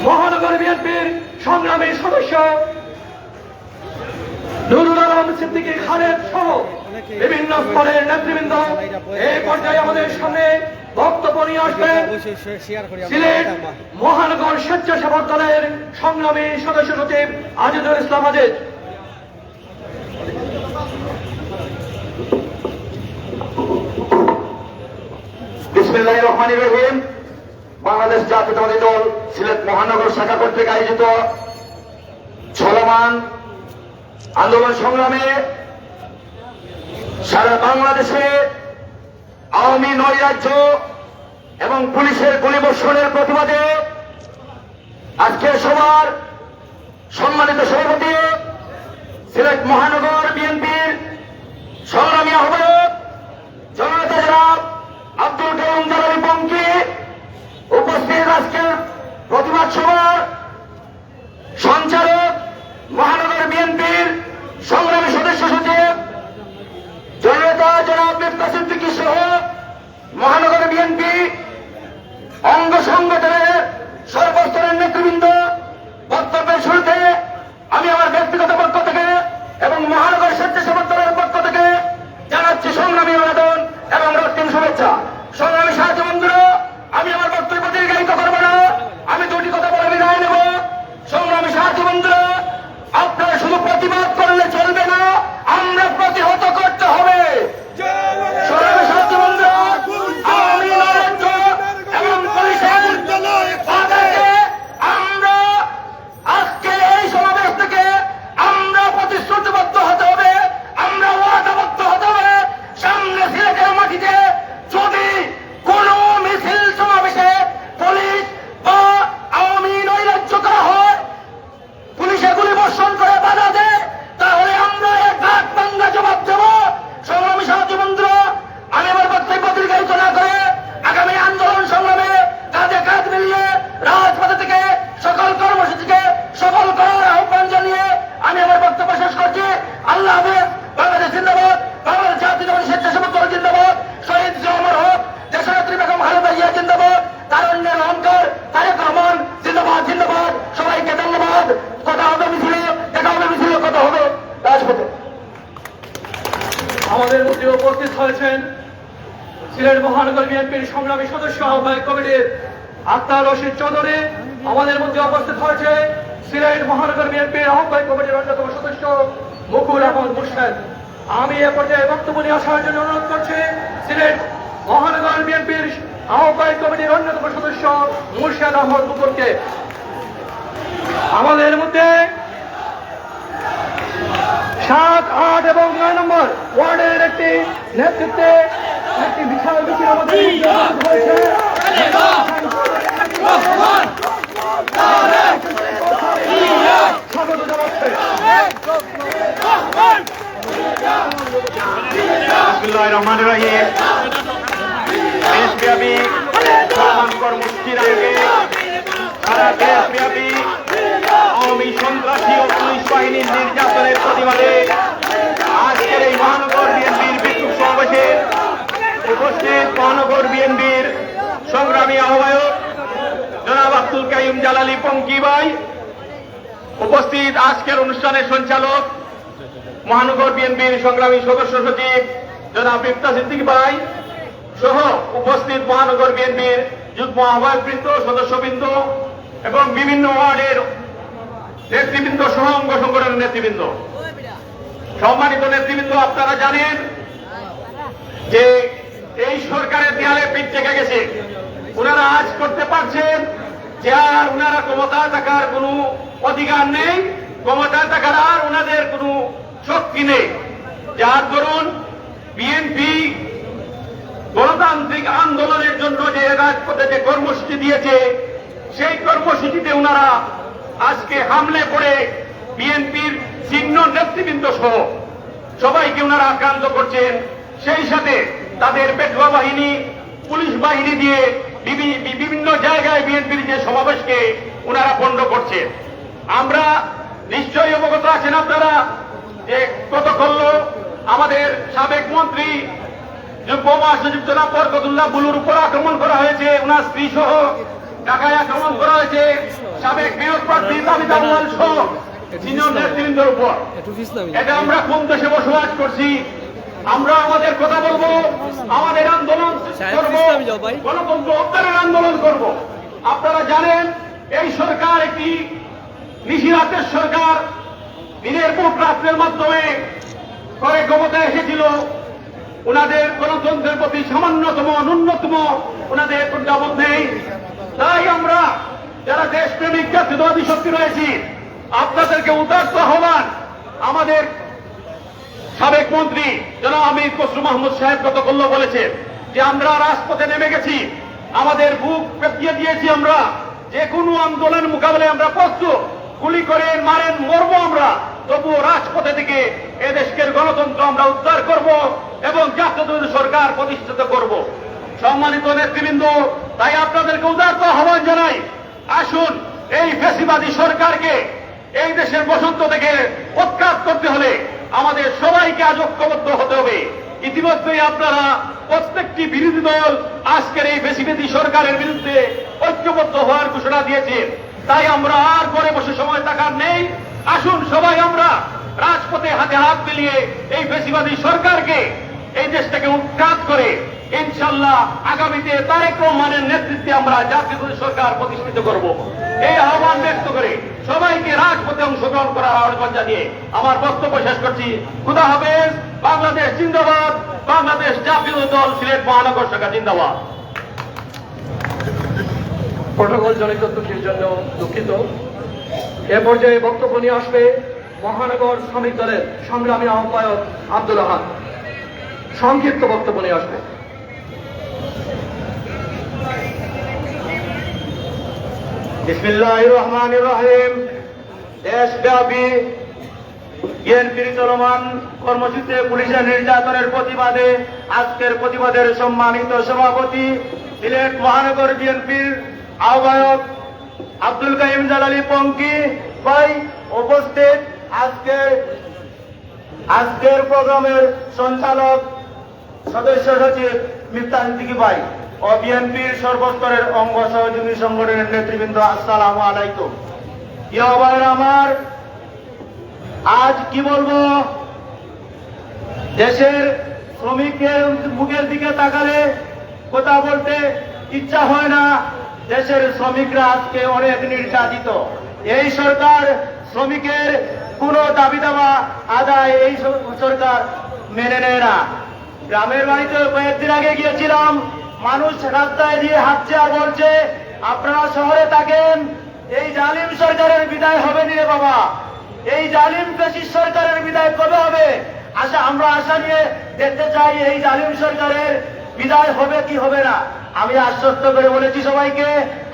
মহানগর বিএনপির সংগ্রামী সদস্য নুরুল আলম সিদ্দিকী খালেদ সহ বিভিন্ন স্তরের নেতৃবৃন্দ এই পর্যায়ে আমাদের সামনে বক্তব্য নিয়ে আসবেন। সিলেট মহানগর স্বেচ্ছাসেবক দলের সংগ্রামী সদস্য সচিব আজিজুল ইসলাম আজিজ। বিসমিল্লাহির রহমানির রহিম। বাংলাদেশ জাতীয়তাবাদী দল সিলেট মহানগর শাখা কর্তৃক আয়োজিত চলমান আন্দোলন সংগ্রামে সারা বাংলাদেশে আওয়ামী নৈরাজ্য এবং পুলিশের গুলিবর্ষণের প্রতিবাদে আজকের সভার সম্মানিত সভাপতি সিলেট মহানগর বিএনপির সংগ্রামী আহ্বায়ক জননেতা জনাব আব্দুল কাইয়ুম জালালী পঙ্কি, উপস্থিত আজকের প্রতিবাদ সভার সঞ্চালক মহানগর বিএনপির সংগ্রামী সদস্য সচিব জননেতা জনাব মিফতা সিদ্দিকী সহ মহানগর বিএনপি অঙ্গ সংগঠনের সর্বস্তরের নেতৃবৃন্দ, বক্তব্যের শুরুতে আমি আমার ব্যক্তিগত পক্ষ থেকে এবং মহানগর স্বেচ্ছাসেবক দলের পক্ষ থেকে জানাচ্ছি সংগ্রামী অভিনন্দন এবং রক্তিম শুভেচ্ছা। সংগ্রামী সাহায্য বন্ধুরা, আমি আমার বক্তব্য দীর্ঘায়িত করবো না, আমি দুটি কথা বলে বিদায় নেব। সংগ্রামী সাহায্য বন্ধুরা, আপনারা শুধু প্রতিবাদ করলে চলবে না, আমরা প্রতিহত করতে হবে। সংগ্রামী সাহায্য বন্ধুরা, আওয়ামী নৈরাজ্য এবং পুলিশের তাদেরকে আমরা আজকে এই সমাবেশ থেকে আমরা প্রতিশ্রুতিবদ্ধ হতে হবে, আমরা ওয়াদাবদ্ধ হতে হবে। সামনে সিলেটের মাটিতে যদি কোন মিছিল সমাবেশে পুলিশ বা আওয়ামী নৈরাজ্য করা হয়, পুলিশে গুলি বর্ষণ করে বাধা দেয়, তাহলে আমরা এক ঘাট ভাঙ্গা জবাব দেব। সংগ্রামী সাহায্য বন্ধুরা, আমি আমার বক্তব্য দীর্ঘায়িত না করে আগামী আন্দোলন সংগ্রামে কাঁধে কাঁধ মিলিয়ে রাজপথ থেকে সকল কর্মসূচিকে সফল করার আহ্বান জানিয়ে আমি আমার বক্তব্য শেষ করছি। আল্লাহ হাফেজ। বাংলাদেশ জিন্দাবাদ, বাংলাদেশ জাতীয়তাবাদী স্বেচ্ছাসেবক দল জিন্দাবাদ, শহীদ জিয়া হোক, দেশনেত্রী বেগম খালেদা জিয়া জিন্দাবাদ, তারুণ্যের অহংকার তারেক রহমান জিন্দাবাদ জিন্দাবাদ। সবাইকে ধন্যবাদ। কথা হবে মিছিলে, দেখা হবে মিছিলে, কথা হবে রাজপথে। আমাদের মধ্যে উপস্থিত হয়েছেন সিলেট মহানগর বিএনপির সংগ্রামী সদস্য আহ্বায়ক কমিটির আক্তার রশিদ চৌধুরী। আমাদের মধ্যে উপস্থিত হয়েছে সিলেট মহানগর বিএনপির আহ্বায়ক কমিটির অন্যতম সদস্য মুকুল আহমদ মুর্শেদ। আমি এ পর্যায়ে বক্তব্য নিয়ে আসার জন্য অনুরোধ করছি সিলেট মহানগর বিএনপির আহ্বায়ক কমিটির অন্যতম সদস্য মুর্শেদ আহমদ মুকুলকে। আমাদের মধ্যে 7, 8 এবং 9 নম্বর ওয়ার্ডের একটি নেতৃত্বে একটি বিশাল মিছিল আমাদের হয়েছে। স্বাগত জানাচ্ছে। বিসমিল্লাহির রহমানির রহিম। দেশব্যাপী চলমান কর্মসূচির আগে সারা দেশব্যাপী আওয়ামী সন্ত্রাসী ও পুলিশ বাহিনীর নির্যাতনের প্রতিবাদে আজকের এই মহানগর বিএনপির বিক্ষোভ সমাবেশে উপস্থিত মহানগর বিএনপির সংগ্রামী আহ্বায়ক জনাব আব্দুল কাইয়ুম জালালী পঙ্কি ভাই, উপস্থিত আজকের অনুষ্ঠানের সঞ্চালক মহানগর বিএনপির সংগ্রামী সদস্য সচিব জনাব মিফতা সিদ্দিকী ভাই সহ উপস্থিত মহানগর বিএনপির যুগ্ম আহ্বায়কবৃন্দ, সদস্যবৃন্দ এবং বিভিন্ন ওয়ার্ডের নেতৃবৃন্দ সহ অঙ্গ সংগঠনের নেতৃবৃন্দ, সম্মানিত নেতৃবৃন্দ, আপনারা জানেন যে এই সরকারের দেয়ালে পিঠ থেকে গেছে। ওনারা আজ করতে পারছেন যে আর ওনারা ক্ষমতায় থাকার কোনো অধিকার নেই, ক্ষমতায় থাকার আর ওনাদের কোনো শক্তি নেই। যার দরুন বিএনপি গণতান্ত্রিক আন্দোলনের জন্য যে রাজপথে যে কর্মসূচি দিয়েছে, সেই কর্মসূচিতে ওনারা আজকে হামলে পড়ে বিএনপির সিনিয়র নেতৃবৃন্দ সহ সবাইকে ওনারা আক্রান্ত করছেন। সেই সাথে তাদের পেটুয়া বাহিনী, পুলিশ বাহিনী দিয়ে বিভিন্ন জায়গায় বিএনপির যে সমাবেশকে ওনারা পণ্ড করছেন। আমরা নিশ্চয়ই অবগত আছেন আপনারা যে গতকাল আমাদের সাবেক মন্ত্রী যুগ্ম মহাসচিব জনাব বরকতুল্লাহ বুলুর উপর আক্রমণ করা হয়েছে, ওনার স্ত্রী সহ ঢাকায় আক্রমণ করা হয়েছে সাবেক মেয়র প্রার্থী তাবিদ আউয়াল সহ সিনিয়র নেতৃবৃন্দের উপর। এটা আমরা কোন দেশে বসবাস করছি? আমরা আমাদের কথা বলবো, আমাদের আন্দোলন করব, গণতন্ত্র উদ্ধারের আন্দোলন করব। আপনারা জানেন এই সরকার একটি নিশিরাতের সরকার, দিনের ভোট রাত্রের মাধ্যমে করে ক্ষমতায় এসেছিল। ওনাদের গণতন্ত্রের প্রতি সামান্যতম ন্যূনতম ওনাদের প্রজ্ঞাবোধ নেই। তাই আমরা যারা দেশপ্রেমিক জাতীয়তাবাদী শক্তি রয়েছি, আপনাদেরকে উদাত্ত আহ্বান, আমাদের সাবেক মন্ত্রী জনাব আমির খসরু মাহমুদ সাহেব গতকাল বলেছেন যে আমরা রাজপথে নেমে গেছি, আমাদের বুক পেঁচিয়ে দিয়েছি, আমরা যে কোনো আন্দোলন মোকাবেলায় আমরা প্রস্তুত। গুলি করেন, মারেন, মরবো আমরা, তবুও রাজপথে থেকে এদেশের গণতন্ত্র আমরা উদ্ধার করব এবং জাতীয়তাবাদী সরকার প্রতিষ্ঠিত করব। সম্মানিত নেতৃবৃন্দ, তাই আপনাদেরকে উদাত্ত আহ্বান জানাই, আসুন এই ফ্যাসিবাদী সরকারকে এই দেশের বসন্ত থেকে উৎখাত করতে হলে আমাদের সবাইকে আজ ঐক্যবদ্ধ হতে হবে। ইতিমধ্যেই আপনারা প্রত্যেকটি বিরোধী দল আজকের এই ফ্যাসিবাদী সরকারের বিরুদ্ধে ঐক্যবদ্ধ হওয়ার ঘোষণা দিয়েছে। তাই আমরা আর ঘরে বসে সময় থাকার নেই, আসুন সবাই আমরা রাজপথে হাতে হাত মিলিয়ে এই ফ্যাসিবাদী সরকারকে এই দেশ থেকে উৎখাত করে ইনশাল্লাহ আগামীতে তারেক রহমানের নেতৃত্বে আমরা জাতীয়তাবাদী সরকার প্রতিষ্ঠিত করব। এই আহ্বান ব্যক্ত করে সবাইকে রাজপথে অংশগ্রহণ করার আহ্বান জানিয়ে আমার বক্তব্য শেষ করছি। খুদা হাফেজ। বাংলাদেশ জিন্দাবাদ। বাংলাদেশ জাতীয় দল সিলেট মহানগর শাখা জিন্দাবাদ। প্রোটোকল জনিত ত্রুটির জন্য দুঃখিত। এ পর্যায়ে বক্তব্য নিয়ে আসবে মহানগর শ্রমিক দলের সংগ্রামী আহ্বায়ক আব্দুল আহাদ। সংক্ষিপ্ত বক্তব্য নিয়ে আসবে। বিসমিল্লাহির রহমানির রহিম। দেশব্যাপী বিএনপির চলমান কর্মসূচিতে পুলিশের নির্যাতনের প্রতিবাদে আজকের প্রতিবাদের সম্মানিত সভাপতি সিলেট মহানগর বিএনপির আহ্বায়ক আব্দুল কাইম জালালী পঙ্কি ভাই উপস্থিত, আজকের প্রোগ্রামের সঞ্চালক সদস্য সচিব মিফতাহ সিদ্দিকী ভাই ও বিএনপির সর্বস্তরের অঙ্গ সহযোগী সংগঠনের নেতৃবৃন্দ, আসসালামু আলাইকুম। ইয়া ভাইরা আমার, আজ কি বলবো, দেশের শ্রমিকের মুখের দিকে তাকালে কথা বলতে ইচ্ছা হয় না। দেশের শ্রমিকরা আজকে অনেক নির্যাতিত। এই সরকার শ্রমিকের কোনো দাবি দাওয়া আদায় এই সরকার মেনে নেয় না। গ্রামের বাড়িতে কয়েকদিন আগে গিয়েছিলাম, মানুষ রাস্তায় দিয়ে হাঁটছে আর বলছে আপনারা শহরে থাকেন, এই জালিম সরকারের বিদায় হবে নি রে বাবা, এই জালিম ফ্যাসিস্ট সরকারের বিদায় কবে হবে? আমরা আশা নিয়ে দেখতে চাই এই জালিম সরকারের বিদায় হবে কি হবে না। আমি আশ্বস্ত করে বলেছি সবাইকে,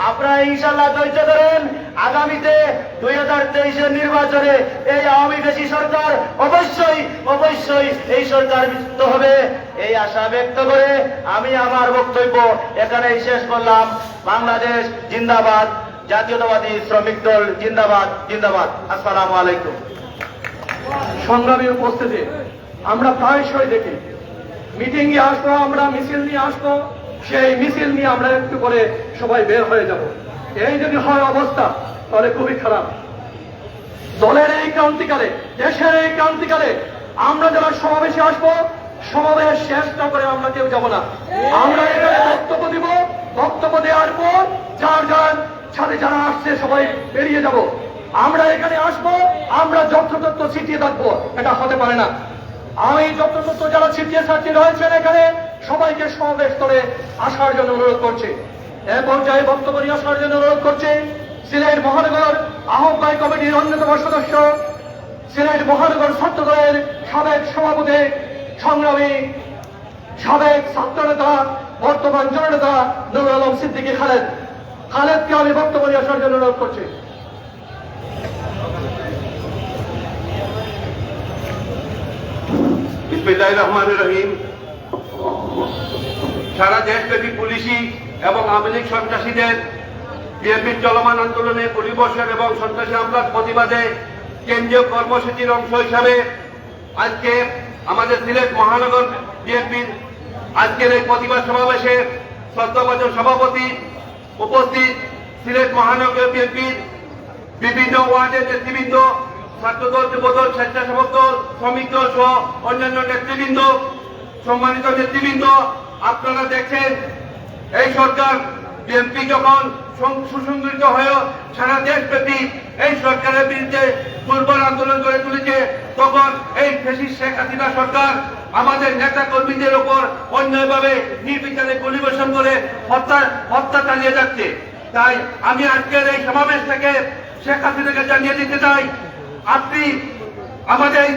আপনারা ইনশাল্লাহ ধৈর্য ধরেন, আগামীতে 2023-এর নির্বাচনে এই আওয়ামী ফ্যাসিস্ট সরকার অবশ্যই এই সরকার বিচ্যুত হবে, এই আশা ব্যক্ত করে আমি আমার বক্তব্য এখানেই শেষ করলাম। বাংলাদেশ জিন্দাবাদ, জাতীয়তাবাদী শ্রমিক দল জিন্দাবাদ জিন্দাবাদ। আসসালামু আলাইকুম। সংগ্রামী উপস্থিতি, আমরা প্রায়শই দেখি মিটিং এ আসবো, আমরা মিছিল নিয়ে আসবো, সেই মিছিল নিয়ে আমরা একটু করে সবাই বের হয়ে যাব। এই যদি হয় অবস্থা, তাহলে খুবই খারাপ। দলের এই ক্রান্তিকালে, দেশের এই ক্রান্তিকালে আমরা যারা সমাবেশে আসবো, সমাবেশ শেষ না করে আমরা কেউ যাব না। আমরা এখানে বক্তব্য দিব, বক্তব্য দেওয়ার পর যার সাথে যারা আসছে সবাই বেরিয়ে যাব। আমরা এখানে আসবো, আমরা যত্রতত্র ছিটিয়ে থাকবো, এটা হতে পারে না। আমি যত্রতত্র যারা ছিটিয়ে রয়েছেন এখানে সবাইকে সমাবেশ স্থলে আসার জন্য অনুরোধ করছি। এ পর্যায়ে বক্তব্য নিয়ে আসার জন্য অনুরোধ করছি সিলেট মহানগর আহ্বায়ক কমিটির অন্যতম সদস্য, সিলেট মহানগর ছাত্র দলের সাবেক সভাপতি, সংগ্রামী সাবেক ছাত্র নেতা, বর্তমান জননেতা নুরুল আলম সিদ্দিকী খালেদকে আমি বক্তব্য নিয়ে আসার জন্য অনুরোধ করছি। বিসমিল্লাহির রহমানির রহিম। সারা দেশব্যাপী পুলিশি এবং আওয়ামী লীগ সন্ত্রাসীদের বিএনপির চলমান আন্দোলনে পরিবর্ষণ এবং সন্ত্রাসী হামলার প্রতিবাদে কেন্দ্রীয় কর্মসূচির অংশ হিসাবে আজকে আমাদের সিলেট মহানগর বিএনপির আজকের এই প্রতিবাদ সমাবেশে শ্রদ্ধাভাজন সভাপতি উপস্থিত সিলেট মহানগর বিএনপির বিভিন্ন ওয়ার্ডের নেতৃবৃন্দ, ছাত্রদল, যুবদল, স্বেচ্ছাসেবক দল, শ্রমিক দল সহ অন্যান্য নেতৃবৃন্দ, সম্মানিত নেতৃবৃন্দ, আপনারা দেখছেন এই সরকার বিএনপি যখন সুসংগঠিত হয়েও সারা দেশব্যাপী এই সরকারের বিরুদ্ধে দুর্বল আন্দোলন করে তুলেছে, তখন এই ফ্যাসিস্ট শেখ হাসিনা সরকার আমাদের নেতা কর্মীদের ওপর অন্যায়ভাবে নির্বিচারে গুলিবর্ষণ করে হত্যা চালিয়ে যাচ্ছে। তাই আমি আজকের এই সমাবেশ থেকে শেখ হাসিনাকে জানিয়ে দিতে চাই, আপনি আমাদের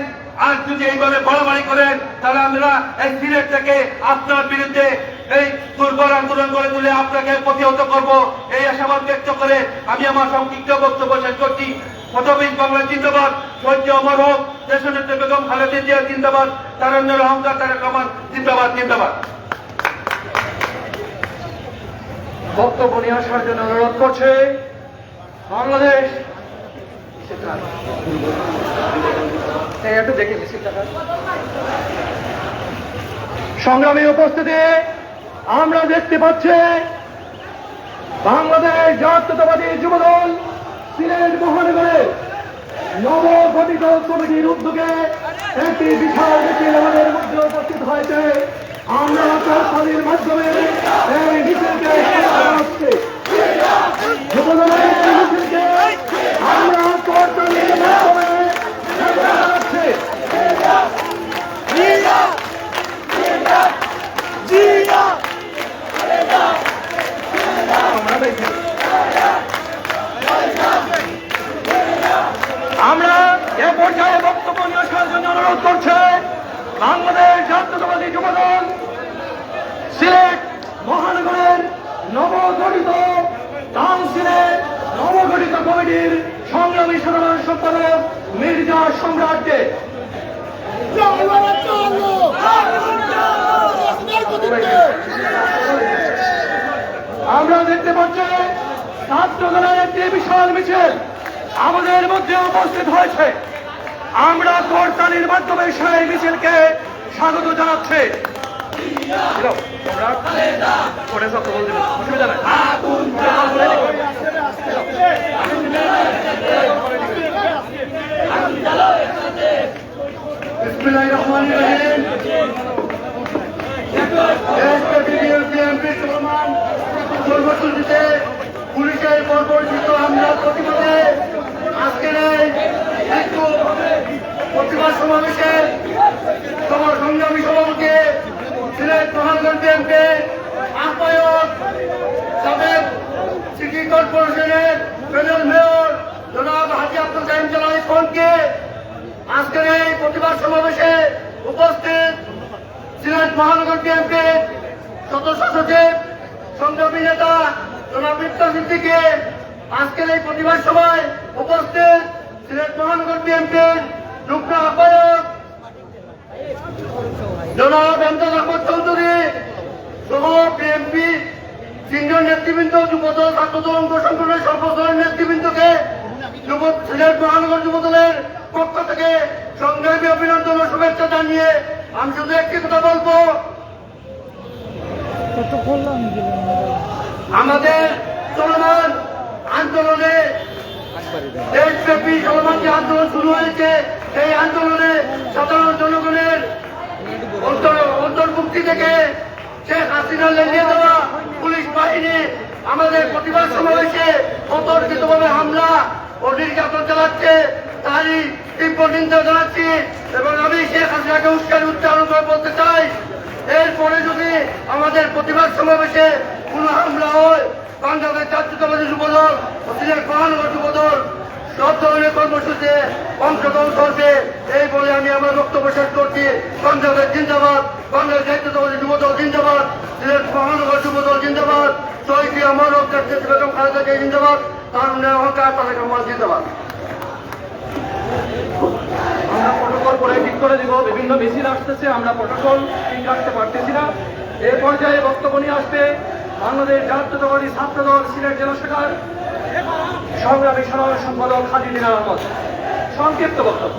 আর যদি এইভাবে বাড়াবাড়ি করেন তাহলে আমরা এই সিলেট থেকে আপনার বিরুদ্ধে এই দুর্বল আন্দোলন করে তুলে আপনাকে প্রতিহত করব, এই আশাবাদ ব্যক্ত করে আমি আমার সংক্ষিপ্ত বক্তব্য শেষ করছি। প্রথমেই বাংলা জিন্দাবাদ, সহ্য অমর হোক, দেশনেত্রী বেগম খালেদা জিয়া জিন্দাবাদ, তারুণ্যের অহংকার তারেক রহমান জিন্দাবাদ জিন্দাবাদ। বক্তব্য নিয়ে আসার জন্য অনুরোধ করছে বাংলাদেশ একটু দেখে সংগ্রামী উপস্থিতি আমরা দেখতে পাচ্ছি বাংলাদেশ জাতীয়তাবাদী যুবদল সিলেট মহানগরের নবগঠিত কমিটির উদ্যোগে একটি বিশাল মিছিল আমাদের মধ্যে উপস্থিত হয়েছে। আমরা তাদের মাধ্যমে এই মিছিলকে জানাচ্ছি। যুবদলের এই মিছিলকে আমরা করতালির মাধ্যমে জানাচ্ছি। আমরা এ পর্যায়ে বক্তব্য নিয়ে আসার জন্য অনুরোধ করছে বাংলাদেশ জাতীয়তাবাদী যুবদল সিলেট মহানগরের নবগঠিত কাউন্সিলের নবগঠিত কমিটির সংগ্রামী সাধারণ সম্পাদক মির্জা সম্রাটকে। আমরা দেখতে পাচ্ছি ছাত্রদলের একটি বিশাল মিছিল আমাদের মধ্যে উপস্থিত হয়েছে। আমরা করতালির মাধ্যমে সেই মিছিলকে স্বাগত জানাচ্ছি। অসুবিধা নাই। বিসমিল্লাহির রহমানির রহিম। বিএনপির চলমান কর্মসূচিতে পুলিশের বর্বরচিত হামলার প্রতিবাদে আজকের এই প্রতিবাদ সমাবেশে সংগ্রামী সভাপতি সিলেট মহানগর বিএনপি আহ্বায়ক সাবেক সিটি কর্পোরেশনের প্যানেল মেয়র জনাব হাজী আব্দুল কাইম জালালী খানকে আজকের এই প্রতিবাদ সমাবেশে উপস্থিত সিলেট মহানগর বিএনপির সদস্য সচিব সংগ্রামী নেতা জনাব মিফতা সিদ্দিকী, আজকের এই প্রতিবাদ সভায় উপস্থিত সিলেট মহানগর বিএনপির যুগ্ম আহ্বায়ক জনাব এমদাদ আহমদ চৌধুরী সহ বিএনপি সিনিয়র নেতৃবৃন্দ, যুবদল, ছাত্রদল, অঙ্গ সংগঠনের সর্বস্তরের নেতৃবৃন্দকে সিলেট মহানগর যুবদলের পক্ষ থেকে সংগ্রামী অভিনন্দন ও শুভেচ্ছা জানিয়ে আমি শুধু একটি কথা বলবো, আমাদের চলমান আন্দোলনে দেশব্যাপী চলমান যে আন্দোলন শুরু হয়েছে এই আন্দোলনে সাধারণ জনগণের অন্তর্ভুক্তি থেকে শেখ হাসিনা লেলিয়ে দেওয়া পুলিশ বাহিনী আমাদের প্রতিবাদ সমাবেশে অতর্কিতভাবে হামলা ও নির্যাতন চালাচ্ছে, তারই তীব্র নিন্দা জানাচ্ছি এবং আমি শেখ হাসিনাকে উস্কানি উচ্চারণ করে বলতে চাই, এরপরে যদি আমাদের প্রতিবাদ সমাবেশে কোন হামলা হয় বাংলাদেশ জাতীয়তাবাদী যুবদল ও সিলেট মহানগর যুবদল সব ধরনের কর্মসূচিতে অংশগ্রহণ করবে, এই বলে আমি আমার বক্তব্য শেষ করছি। বাংলাদেশ জিন্দাবাদ, বাংলাদেশ জাতীয়তাবাদী যুবদল জিন্দাবাদ, সিলেট মহানগর যুবদল জিন্দাবাদ, শহীদ আমার বেগম খালেদা জিয়া জিন্দাবাদ, তারুণ্যের অহংকার তারেক রহমান জিন্দাবাদ। আমরা প্রটোকল করে ঠিক করে দিব, বিভিন্ন মিছিল আসতেছে, আমরা প্রটোকল ঠিক রাখতে পারতেছি না। এ পর্যায়ে বক্তব্য নিয়ে আসবে বাংলাদেশ জাতীয়তাবাদী ছাত্রদল সিলেট জেলা শাখার সংগ্রামী সাধারণ সম্পাদক হাজী দিনার আহমদ। সংক্ষিপ্ত বক্তব্য।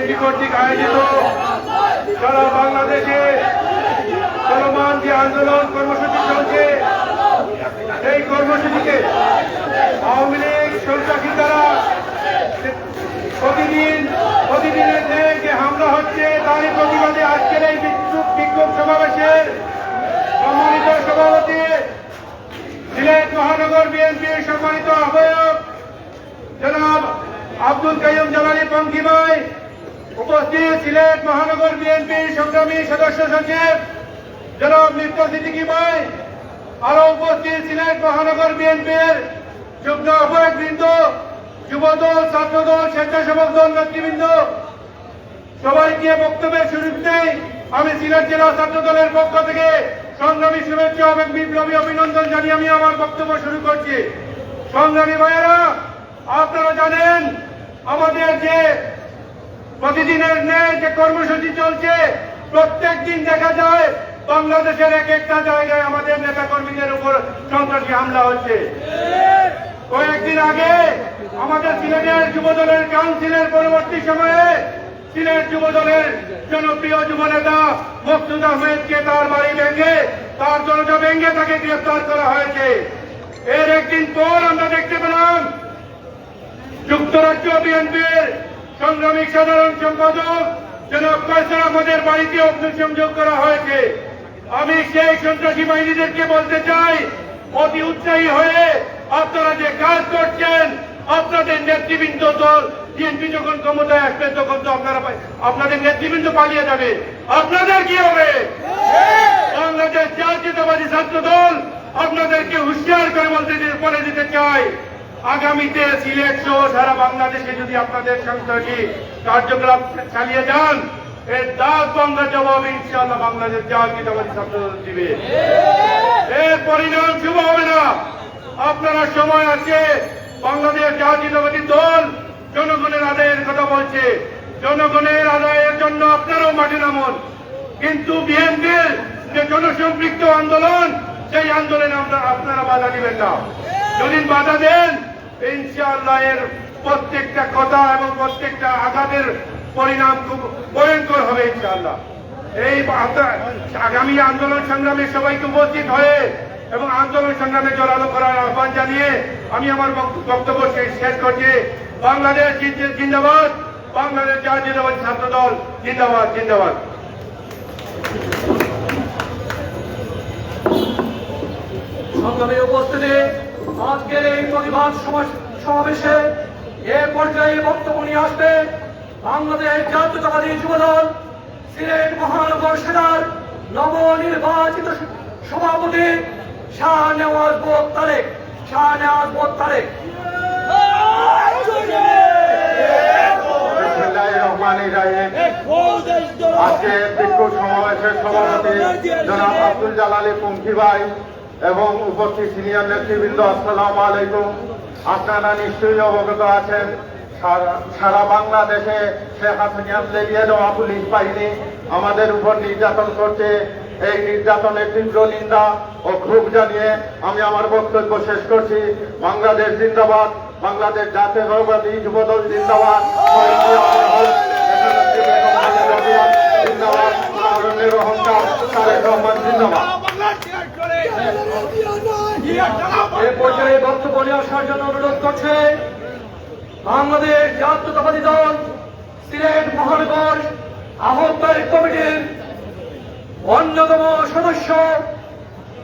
বিএনপি কর্তৃক আয়োজিত সারা বাংলাদেশে চলমান যে আন্দোলন কর্মসূচি চলছে, সেই কর্মসূচিতে আওয়ামী লীগ সন্ত্রাসী দ্বারা প্রতিদিনের যে হামলা হচ্ছে, তারই প্রতিবাদে আজকের এই বিক্ষোভ সমাবেশের সম্মানিত সভাপতি, সিলেট মহানগর বিএনপির সম্মানিত আহ্বায়ক জনাব আব্দুল কাইয়ুম জালালী পঙ্খী ভাই, উপস্থিত সিলেট মহানগর বিএনপির সংগ্রামী সদস্য সচিব জনাব মির্জা সিদ্দিকী ভাই, আরো উপস্থিত সিলেট মহানগর বিএনপির যুগ্ম আহ্বায়কবৃন্দ, যুবদল, ছাত্রদল, স্বেচ্ছাসেবক দল নেতৃবৃন্দ, সবাইকে বক্তব্যের শুরুতেই আমি সিলেট জেলা ছাত্র দলের পক্ষ থেকে সংগ্রামী শুভেচ্ছা এবং বিপ্লবী অভিনন্দন জানিয়ে আমি আমার বক্তব্য শুরু করছি। সংগ্রামী ভাইয়েরা, আপনারা জানেন আমাদের যে প্রতিদিনের ন্যায় যে কর্মসূচি চলছে, প্রত্যেক দিন দেখা যায় বাংলাদেশের এক একটা জায়গায় আমাদের নেতা কর্মীদের উপর সন্ত্রাসী হামলা হচ্ছে। কয়েকদিন আগে আমাদের সিলেটের যুবদলের কাউন্সিলের পরবর্তী সময়ে সিলেট যুবদলের জনপ্রিয় যুবনেতা মকসুদ আহমেদকে তার বাড়ি ভেঙে, তার দরজা ভেঙে তাকে গ্রেফতার করা হয়েছে। এর একদিন পর আমরা দেখতে পেলাম যুক্তরাষ্ট্র বিএনপির সংগ্রামী সাধারণ সম্পাদক জনাব কায়সার আহমদের বাড়িতে অগ্নিসংযোগ করা হয়েছে। আমি সেই সন্ত্রাসী বাহিনীদেরকে বলতে চাই, অতি উৎসাহী হয়ে আপনারা যে কাজ করছেন, আপনাদের নেতৃবৃন্দ দল বিএনপি যখন ক্ষমতায় আসবে তখন তো আপনাদের নেতৃবৃন্দ পালিয়ে যাবে, আপনাদের কি হবে? বাংলাদেশ জাতীয়তাবাদী ছাত্র দল আপনাদেরকে হুঁশিয়ার করে বলে দিতে চাই, আগামীতে সিলেট সহ সারা বাংলাদেশে যদি আপনাদের সন্ত্রাসী কার্যকলাপ চালিয়ে যান, এর দাঁত বাংলা জবাব ইনশাআল্লাহ বাংলাদেশ জাতীয়তাবাদী ছাত্র দল দিবে। এর পরিণাম শুভ হবে না। আপনারা সময় আছে, বাংলাদেশ জাতীয়তাবাদী দল জনগণের আদায়ের কথা বলছে, জনগণের আদায়ের জন্য আপনারাও মাঠে নামুন। কিন্তু বিএনপির যে জনসম্পৃক্ত আন্দোলন, সেই আন্দোলনে আপনারা বাধা দিবেন না। যদি বাধা দেন, ইনশাআল্লাহ এর প্রত্যেকটা কথা এবং প্রত্যেকটা আঘাতের পরিণাম খুব ভয়ঙ্কর হবে ইনশাআল্লাহ। এই আগামী আন্দোলন সংগ্রামে সবাইকে উপস্থিত হয়ে এবং আন্দোলন সংগ্রামে জড়ালো করার আহ্বান জানিয়ে আমি আমার বক্তব্য শেষ করছি। বাংলাদেশ জিন্দাবাদ, বাংলাদেশ জাতীয়তাবাদী ছাত্র দল জিন্দাবাদ, জিন্দাবাদ। সংগ্রামী উপস্থিতি, আজকের এই প্রতিবাদ সমাবেশে এ পর্যায়ে বক্তব্য নিয়ে আসবে বাংলাদেশ জাতীয়তাবাদী যুবদল সিলেট মহানগর সেনার নবনির্বাচিত সভাপতি শাহনেওয়াজ তারেক। আজকে বিক্ষোভ সমাবেশের সভাপতি জনাব আব্দুল জালালী পঙ্খী ভাই এবং উপস্থিত সিনিয়র নেতৃবৃন্দ, আসসালামু আলাইকুম। আপনারা নিশ্চয়ই অবগত আছেন, সারা বাংলাদেশে শেখ হাসিনা লেগিয়ে দেওয়া পুলিশ বাহিনী আমাদের উপর নির্যাতন করছে। এই নির্যাতনের তীব্র নিন্দা ও ক্ষোভ জানিয়ে আমি আমার বক্তব্য শেষ করছি। বাংলাদেশ জিন্দাবাদ, বাংলাদেশ জাতীয়তাবাদী যুবদল জিন্দাবাদ, জিন্দাবাদ, অহংকার তারেক রহমান জিন্দাবাদ। এ পর্যায়ে বক্তব্য নিয়ে আসার জন্য অনুরোধ করছে বাংলাদেশ জাতীয়তাবাদী দল সিলেট মহানগর আহ্বায়ক কমিটির অন্যতম সদস্য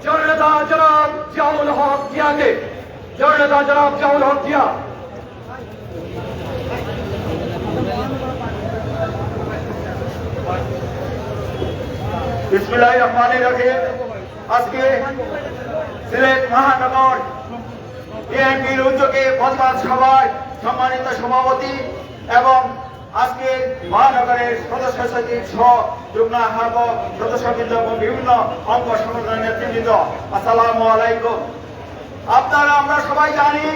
জননেতা জনাব জিয়াউল হক জিয়াকে। জননেতা জনাব জিয়াউল হক জিয়া। বিসমিল্লাহির রহমানির রহিম। আজকে সিলেট মহানগর বিএনপির উদ্যোগে প্রতিবাদ সভায় সম্মানিত সভাপতি এবং আজকে মহানগরের সদস্য সচিব সহ যুগ্ম আহ্বায়ক সদস্যবৃন্দ এবং বিভিন্ন অঙ্গ সংগঠনের নেতৃবৃন্দ, আসসালামু আলাইকুম। আমরা সবাই জানি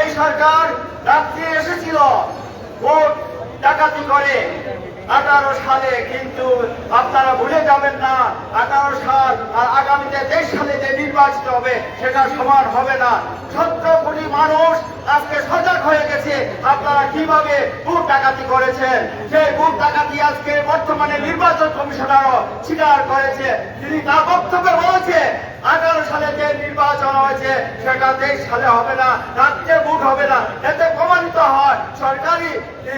এই সরকার রাত্রে এসেছিল ভোট ডাকাতি করে, 18 সালে, কিন্তু আপনারা ভুলে যাবেন না 18 সাল আর আগামীতে 23 সালে যে নির্বাচিত হবে সেটা সমান হবে না। 17 কোটি মানুষ আজকে সজাগ হয়ে গেছে আপনারা কিভাবে ভোট ডাকাতি করেছেন। সেই ভোট ডাকাতি আজকে বর্তমানে নির্বাচন কমিশনারও স্বীকার করেছে। তিনি তার বক্তব্যে বলেছে 18 সালে যে নির্বাচন হয়েছে সেটা 23 সালে হবে না, রাজ্যে ভোট হবে না। এতে প্রমাণিত হয় সরকারি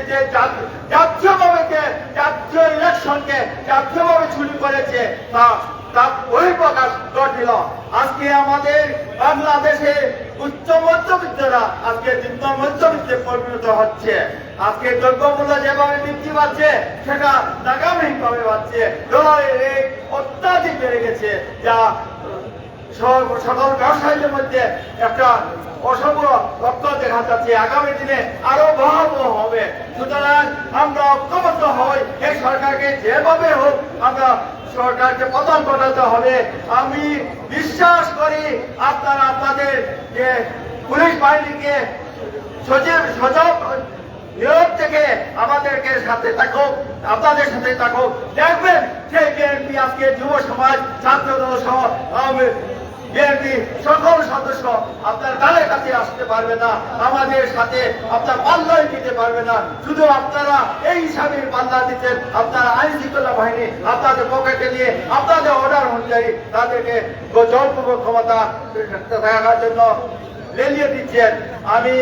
যে জাতীয় ইলেকশনকে জাতীয়ভাবে চুরি করেছে তা বহিঃপ্রকাশ ঘটিল। আজকে আমাদের বাংলাদেশে উচ্চ মধ্যবিত্তরা আজকে নিম্ন মধ্যবিত্তে পরিণত হচ্ছে। আজকে দ্রব্যমূল্য যেভাবে বৃদ্ধি পাচ্ছে সেটা নাগামহীন ভাবে পাচ্ছে। ডলারের এই অত্যাধিক বেড়ে গেছে, যা সকল ব্যবসায়ীদের মধ্যে একটা অশুভ লক্ষ্য দেখা যাচ্ছে। আগামী দিনে আরো ভয়াবহ হবে। সুতরাং আমরা ঐক্যবদ্ধ হই, এই সরকারকে যেভাবে হোক আমরা সরকারকে পতন ঘটাতে হবে। আমি বিশ্বাস করি আপনারা আপনাদের যে পুলিশ বাহিনীকে সজীব নিয়োগ থেকে আমাদেরকে সাথে থাকুক, আপনাদের সাথে থাকুক। দেখবেন সেই বিএনপি আজকে যুব সমাজ, ছাত্রদল সহ বিএনপি সকল সদস্য আপনার গালের কাছে আসতে পারবে না, আমাদের সাথে আপনার পাল্লাই দিতে পারবে না। শুধু আপনারা এই হিসাবে পাল্লা দিচ্ছেন, আপনারা আইন শৃঙ্খলা বাহিনী আপনাদের পকেটে নিয়ে আপনাদের অর্ডার অনুযায়ী তাদেরকে জোরপূর্বক ক্ষমতা থাকার জন্য লেলিয়ে দিচ্ছেন। আমি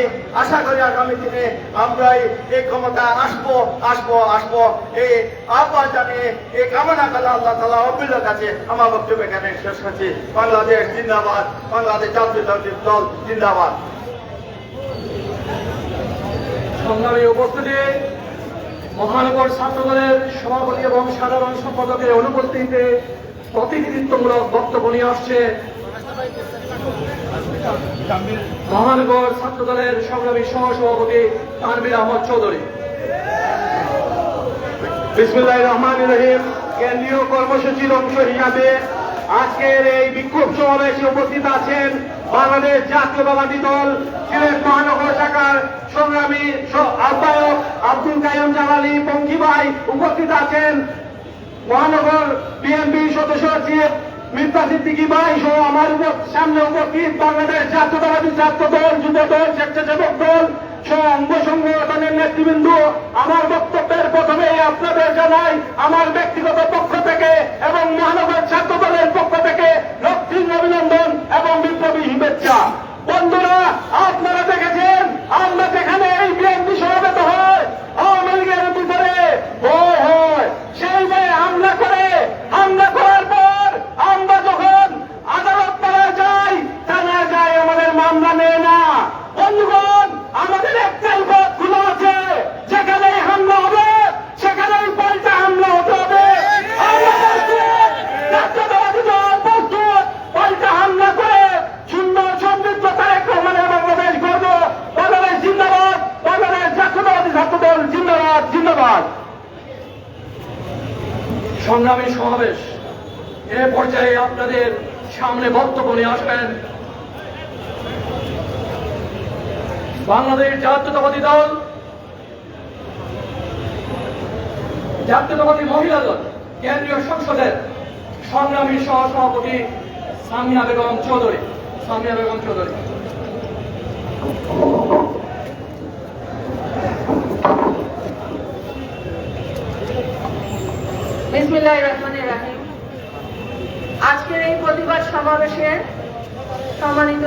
আশা করি আগামী দিনে আমরা এই ক্ষমতা আসবো এই আহ্বান জানিয়ে এই কামনা করে আল্লাহ তাআলা অবিল কাছে আমার বক্তব্য এখানে শেষ করছি। বাংলাদেশ জিন্দাবাদ, বাংলাদেশ জাতীয়তাবাদী দল জিন্দাবাদ। সংগ্রামী উপস্থিতি, মহানগর ছাত্রদলের সভাপতি এবং সাধারণ সম্পাদকের অনুপস্থিতিতে প্রতিনিধিত্বমূলক বক্তব্য নিয়ে আসছে মহানগর ছাত্রদলের সংগ্রামী সহসভাপতি তানভীর আহমদ চৌধুরী। বিসমিল্লাহির রহমানির রহিম। কেন্দ্রীয় কর্মসূচির অংশ হিসাবে আজকের এই বিক্ষোভ সমাবেশে উপস্থিত আছেন বাংলাদেশ জাতীয়তাবাদী দল সিলেট মহানগর শাখার সংগ্রামী আহ্বায়ক আব্দুল কাইয়ুম জালালী পঙ্খী ভাই, উপস্থিত আছেন মহানগর বিএনপি সদস্য চিফ মির্জা সিদ্দিকী ভাই সহ আমার সামনে উপস্থিত বাংলাদেশ জাতীয়তাবাদী ছাত্র দল, যুব দল, স্বেচ্ছাসেবক দল সহ অঙ্গ সংগঠনের নেতৃবৃন্দ। আমার বক্তব্যের প্রথমে আপনাদের জানাই আমার ব্যক্তিগত পক্ষ থেকে এবং মহানগর ছাত্র দলের পক্ষ থেকে রক্তিম অভিনন্দন এবং বিপ্লবী শুভেচ্ছা। বন্ধুরা, আপনারা দেখেছেন আমরা যেখানে এই বিএনপি সমাবেত হয় আওয়ামী লীগের ভিতরে ভয় হয়, সেই ভয়ে হামলা করার পর আমরা যখন আদালত থানায় যাই আমাদের মামলা নেয় না। বন্ধুগণ, আমাদের একটাই পথ খোলা আছে, যেখানেই হামলা হবে সেখানেই পাল্টা হামলা হতে হবে। জাতীয়তাবাদী দল প্রস্তুত পাল্টা হামলা করে সুন্দর সমৃদ্ধ তারেক রহমানের বাংলাদেশ গর্ব। বাংলাদেশ জিন্দাবাদ, বাংলাদেশ জাতীয়তাবাদী ছাত্র দল জিন্দাবাদ জিন্দাবাদ। সংগ্রামী সমাবেশ এ পর্যায়ে আপনাদের সামনে বক্তব্য নিয়ে আসবেন বাংলাদেশ জাতীয়তাবাদী দল, জাতীয়তাবাদী মহিলা দল কেন্দ্রীয় সংসদের সংগ্রামী সহসভাপতি সামিয়া বেগম চৌধুরী। বিসমিল্লাহির রহমানির রহিম। আজকের এই প্রতিবাদ সমাবেশের সম্মানিত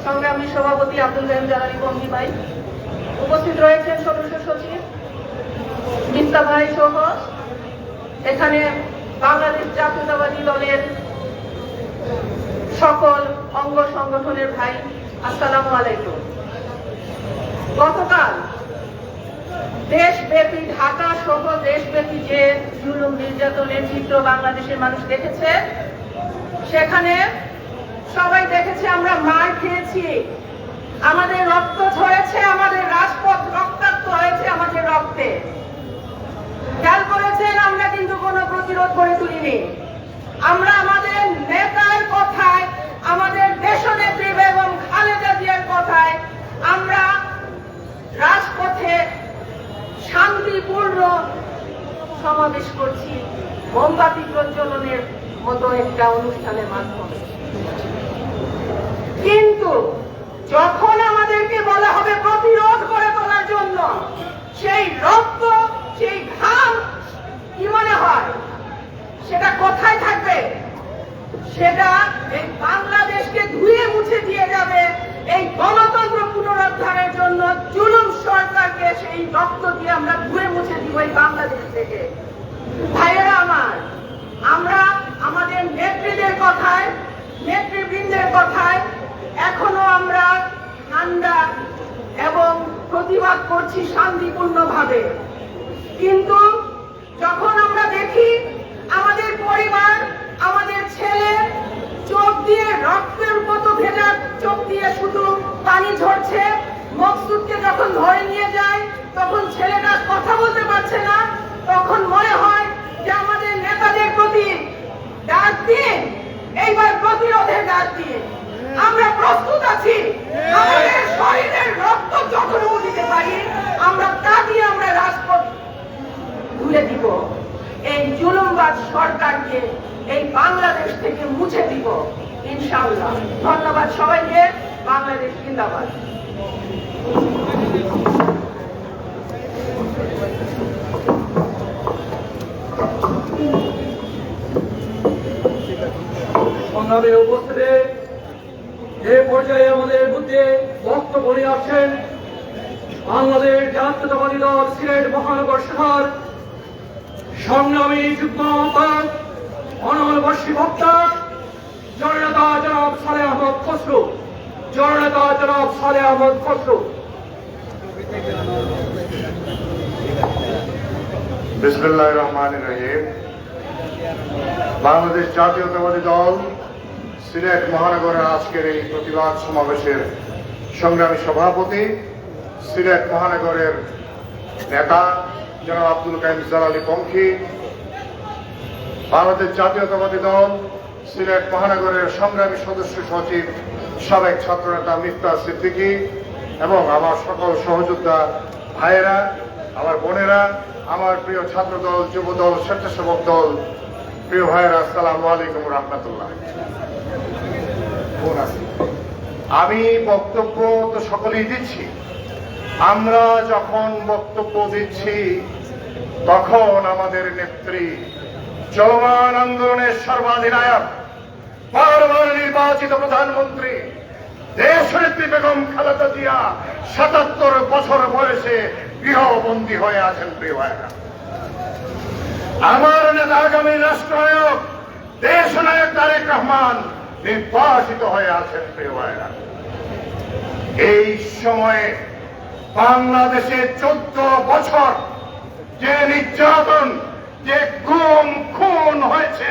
সংগ্রামী সভাপতি আব্দুল কাইয়ুম জালালী পঙ্খী ভাই, উপস্থিত রয়েছেন সদস্য সচিব মিস্তা ভাই সহ এখানে বাংলাদেশ জাতীয়তাবাদী দলের সকল অঙ্গ সংগঠনের ভাই, আসসালামু আলাইকুম। গতকাল দেশব্যাপী, ঢাকা সহ দেশব্যাপী যে জুলুম নির্যাতনের চিত্র বাংলাদেশের মানুষ দেখেছে, সেখানে সবাই দেখেছে আমরা মার খেয়েছি, আমাদের রক্ত ঝরেছে, আমাদের রাজপথ রক্তাক্ত হয়েছে আমাদের রক্তে। খেয়াল করেছেন আমরা কিন্তু কোনো প্রতিরোধ করে তুলিনি। আমরা আমাদের নেতার কথায়, আমাদের দেশনেত্রী বেগম খালেদা জিয়ার কথায় আমরা রাজপথে শান্তিপূর্ণ সমাবেশ করছি মোমবাতি প্রজ্বলনের মতো একটা অনুষ্ঠানের মাধ্যমে। কিন্তু যখন আমাদেরকে বলা হবে প্রতিরোধ করে তোলার জন্য, সেই রক্ত, সেই ঘাম কি মনে হয় সেটা কোথায় থাকবে? সেটা এই বাংলাদেশকে ধুয়ে মুছে দিয়ে যাবে। এই গণতন্ত্র পুনরুদ্ধারের জন্য জুলুম সরকারকে সেই রক্ত দিয়ে আমরা ধুয়ে মুছে দিব এই বাংলাদেশ থেকে। ভাইয়েরা আমার, আমরা আমাদের নেত্রীদের কথায়, নেতৃবৃন্দের কথায় এখনো আমরা ঠান্ডা এবং প্রতিবাদ করছি শান্তিপূর্ণভাবে। কিন্তু যখন আমরা দেখি আমাদের পরিবার, আমাদের ছেলে চোখ দিয়ে রক্তের মতো ভেজা চোখ দিয়ে শুধু পানি ঝরছে, মকসুদকে যখন ধরে নিয়ে যায় তখন ছেলেটা কথা বলতে পারছে না, তখন মনে হয় যে আমাদের নেতাদের প্রতি ডাক দিন, এইবার প্রতিরোধের ডাক দিন। আমরা প্রস্তুত আছি, আমাদের শরীরের রক্ত যতটুকু দিতে পারি আমরা তা দিয়ে আমরা রাজপথ তুলে দিব। এই জুলুমবাজ সরকারকে এই বাংলাদেশ থেকে মুছে দিব ইনশাআল্লাহ। ধন্যবাদ সবাইকে। বাংলাদেশ জিন্দাবাদ। সংগ্রামে উপস্থিতি এ পর্যায়ে আমাদের মধ্যে বক্তব্য নিয়ে আসছেন বাংলাদেশ জাতীয়তাবাদী দল সিলেট মহানগর শাখার সংগ্রামী যুগ্ম আহ্বায়ক অনলবর্ষী বক্তা জননেতা জনাব সালেহ আহমদ খসরু। জননেতা জনাব সালেহ আহমদ খসরু। বিসমিল্লাহির রহমানির রহিম। বাংলাদেশ জাতীয়তাবাদী দল সিলেট মহানগরের আজকের এই প্রতিবাদ সমাবেশের সংগ্রামী সভাপতি, সিলেট মহানগরের নেতা জনাব আব্দুল কাইম জালালী পঙ্খী, বাংলাদেশ জাতীয়তাবাদী দল সিলেট মহানগরের সংগ্রামী সদস্য সচিব সাবেক ছাত্রনেতা মিফতাহ সিদ্দিকী এবং আমার সকল সহযোদ্ধা ভাইয়েরা, আমার বোনেরা, আমার প্রিয় ছাত্র দল, যুব দল, স্বেচ্ছাসেবক দল, প্রিয় ভাইয়েরা, আসসালামু আলাইকুম রহমতুল্লাহ। আমি বক্তব্য তো সকলেই দিচ্ছি। আমরা যখন বক্তব্য দিচ্ছি তখন আমাদের নেত্রী, চলমান আন্দোলনের সর্বাধিনায়ক, বারবার নির্বাচিত প্রধানমন্ত্রী দেশনেত্রী বেগম খালেদা জিয়া ৭৭ বছর বয়সে গৃহবন্দী হয়ে আছেন। প্রিয় ভাইয়েরা, আমার নেতা আগামী রাষ্ট্রনায়ক দেশনায়ক তারেক রহমান নির্বাচিত হয়ে আছেন। প্রিয় ভাইয়েরা, এই সময়ে বাংলাদেশে 14 বছর যে নির্যাতন, যে গুম খুন হয়েছে,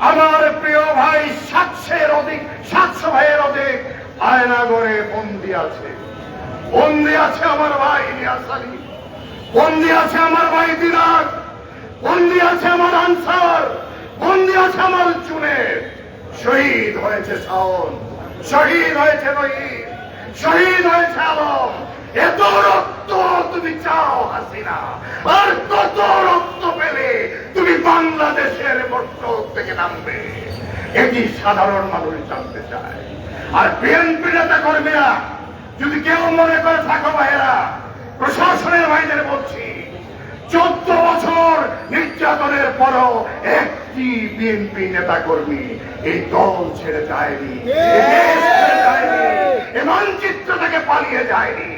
আমার প্রিয় ভাই 700 ভাইয়ের অধিক আয়নাগরে বন্দী আছে। বন্দী আছে আমার ভাই ইলিয়াস আলী, বন্দী আছে আমার ভাই দিনার, বন্দী আছে আমার আনসার, বন্দী আছে আমার চুনের। শহীদ হয়েছে শাওন, শহীদ হয়েছে রহিম, শহীদ হয়েছে আলম। এত রক্ত তুমি চাও হাসিনা, আর কত রক্ত পেলে তুমি বাংলাদেশের মস্তক থেকে নামবে? এটি সাধারণ মানুষ জানতে চায়। আর বিএনপি নেতা কর্মীরা যদি কেউ মনে করে থাকো ভাইয়েরা, প্রশাসনের ভাইদের বলছি, 14 বছর নির্যাতনের পরও একটি বিএনপি নেতা কর্মী এই দল ছেড়ে যায়নি, দেশ ছেড়ে যায়নি, এই মানচিত্র থেকে পালিয়ে যায়নি।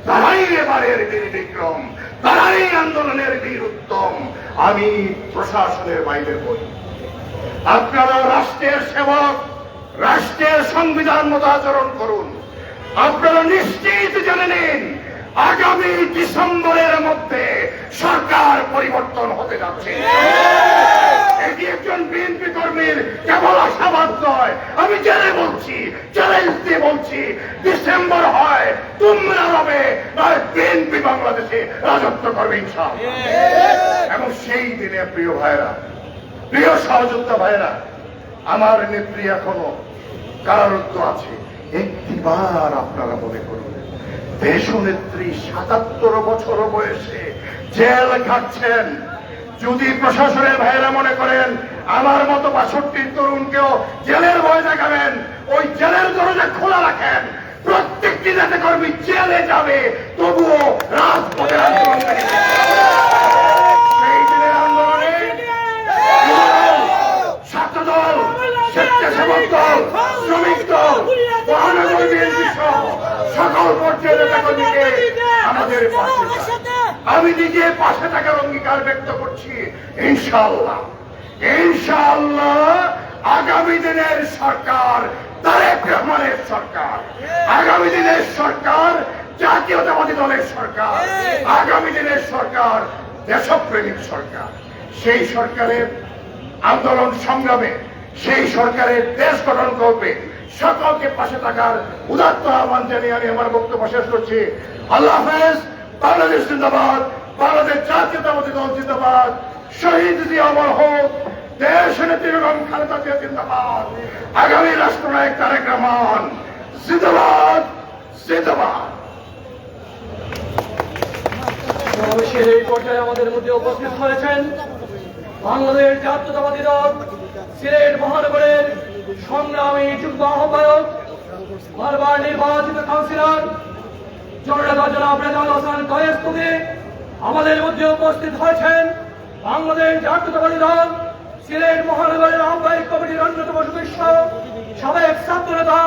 তারাই এবারের বীর বিক্রম, তারাই আন্দোলনের বীর উত্তম। আমি প্রশাসনের বাইরে বলি, আপনারা রাষ্ট্রের সেবক, রাষ্ট্রের সংবিধান মতো আচরণ করুন। আপনারা নিশ্চিত জেনে নিন, আগামী ডিসেম্বরের মধ্যে সরকার পরিবর্তন হতে যাচ্ছে। এটি একজন বিএনপি কর্মীর কেবল আশাবাদ নয়, আমি জেনে বলছি, চ্যালেঞ্জ দিয়ে বলছি, ডিসেম্বর হয় তোমরা হবে, আর বিএনপি বাংলাদেশে রাজত্ব করবে ইনশাআল্লাহ। এবং সেই দিনে প্রিয় ভাইয়েরা, প্রিয় সহযোদ্ধা ভাইয়েরা, আমার নেত্রী এখনো কারারুদ্ধ আছে। একটিবার আপনারা মনে করুন, দেশনেত্রী ৭৭ বছর বয়সে জেল খাচ্ছেন, যদি প্রশাসনের ভাইয়েরা মনে করেন আমার মতো 62 তরুণকেও জেলের ভয় দেখাবেন, ওই জেলের দরজা খোলা রাখেন। প্রত্যেকটি নেতা কর্মী জেলে যাবে, তবুও রাজপথে আন্দোলনকারী সেই দিনের আন্দোলনে ছাত্রদল, স্বেচ্ছাসেবক দল, শ্রমিক দল, মহানগর বিএনপি সহ সকল পর্যায়ের নেতা কর্মীকে আমাদের পাশে আমি নিজে পাশে থাকার অঙ্গীকার ব্যক্ত করছি। ইনশাআল্লাহ ইনশাআল্লাহ আগামী দিনের সরকার তারেক রহমানের সরকার, আগামী দিনের সরকার জাতীয়তাবাদী দলের সরকার, আগামী দিনের সরকার দেশপ্রেমিক সরকার। সেই সরকারের আন্দোলন সংগ্রামে, সেই সরকারের দেশ গঠন করবে, সকলকে পাশে থাকার উদাত্ত আহ্বান জানিয়ে আমি আমার বক্তব্য শেষ করছি। আল্লাহ হাফেজ। বাংলাদেশ জিন্দাবাদ, বাংলাদেশ জাতীয়তাবাদী দল জিন্দাবাদ, শহীদ জিয়া অমর হোক, দেশ নেত্রী বেগম খালেদা জিয়া জিন্দাবাদ, আগামী রাষ্ট্রনায়ক তারেক রহমান জিন্দাবাদ জিন্দাবাদ। সমাবেশের এই পর্যায়ে আমাদের মধ্যে উপস্থিত হয়েছেন বাংলাদেশ জাতীয়তাবাদী দল সিলেট মহানগরের সংগ্রামী যুগ্ম আহ্বায়ক, বারবার নির্বাচিত কাউন্সিলর জননেতা জনাব রেজাউল হাসান কয়েস্তুদি। আমাদের মধ্যে উপস্থিত হয়েছেন বাংলাদেশ জাতীয়তাবাদী দল সিলেট মহানগরের আহ্বায়ক কমিটির অন্যতম সদস্য, সাবেক ছাত্র নেতা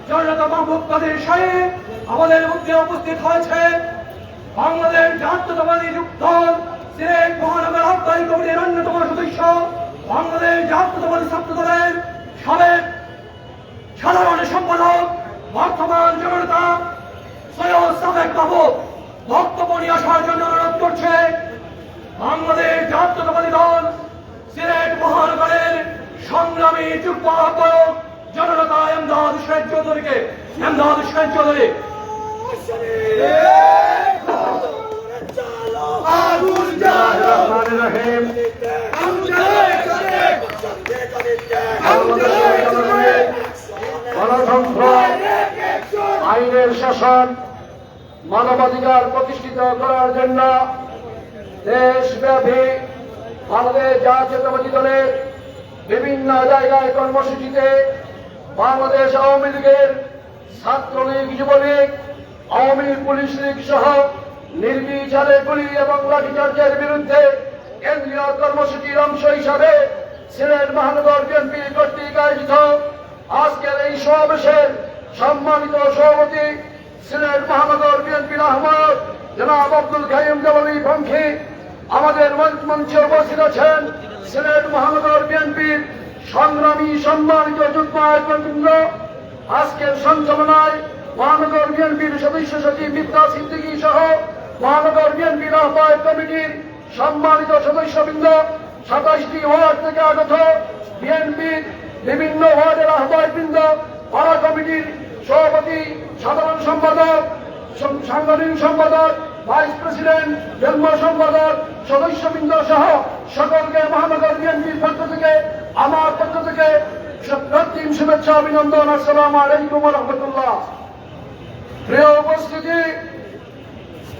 জননেতা মাহবুব কাদের শাহী। আমাদের মধ্যে উপস্থিত হয়েছে বাংলাদেশ জাতীয়তাবাদী দল সিলেট মহানগর আহ্বায়ক কমিটির অন্যতম সদস্য, বাংলাদেশ জাতীয়তাবাদী ছাত্র দলের সাবেক সাধারণ সম্পাদক, বর্তমান জননেতা সৈয়দ সাদেক মাহবুব। বক্তব্য নিয়ে আসার জন্য অনুরোধ করছে বাংলাদেশ জাতীয়তাবাদী দল সিলেট মহানগরের সংগ্রামী যুগ্ম আহ্বায়ক জননেতা এমদাদ হোসেন চৌধুরীকে। এমদাদ হোসেন চৌধুরী। গণতন্ত্র, আইনের শাসন, মানবাধিকার প্রতিষ্ঠিত করার জন্য দেশব্যাপী বাংলাদেশ জাতীয়তাবাদী দলের বিভিন্ন জায়গায় কর্মসূচিতে বাংলাদেশ আওয়ামী লীগের, ছাত্রলীগ, যুবলীগ, আওয়ামী লীগ, পুলিশ লীগ সহ নির্বিচারে গুলি এবং লাঠিচার্জের বিরুদ্ধে কেন্দ্রীয় কর্মসূচির অংশ হিসাবে সিলেট মহানগর বিএনপি কর্তৃক আয়োজিত আজকের এই সমাবেশের সম্মানিত সভাপতি সিলেট মহানগর বিএনপির আহ্বায়ক জনাব আব্দুল কাইয়ুম জালালী পঙ্খী। আমাদের মঞ্চে উপস্থিত আছেন সিলেট মহানগর বিএনপির সংগ্রামী সম্মানিত যুগ্ম আহ্বায়কবৃন্দ। আজকের সঞ্চালনায় মহানগর বিএনপির সদস্য সচিব মিফতা সিদ্দিকী সহ মহানগর বিএনপির আহ্বায়ক কমিটির সম্মানিত সদস্যবৃন্দ, 27টি ওয়ার্ড থেকে আগত বিএনপির বিভিন্ন ওয়ার্ডের আহ্বায়কবৃন্দ, পাড়া কমিটির সভাপতি, সাধারণ সম্পাদক, সাংগঠনিক সম্পাদক, ভাইস প্রেসিডেন্ট, যুগ্ম সম্পাদক, সদস্যবৃন্দ সহ সকলকে মহানগর বিএনপির পক্ষ থেকে, আমার পক্ষ থেকে রক্তিম শুভেচ্ছা অভিনন্দন। আসসালামু আলাইকুম ওয়া রাহমাতুল্লাহ। প্রিয় উপস্থিতি,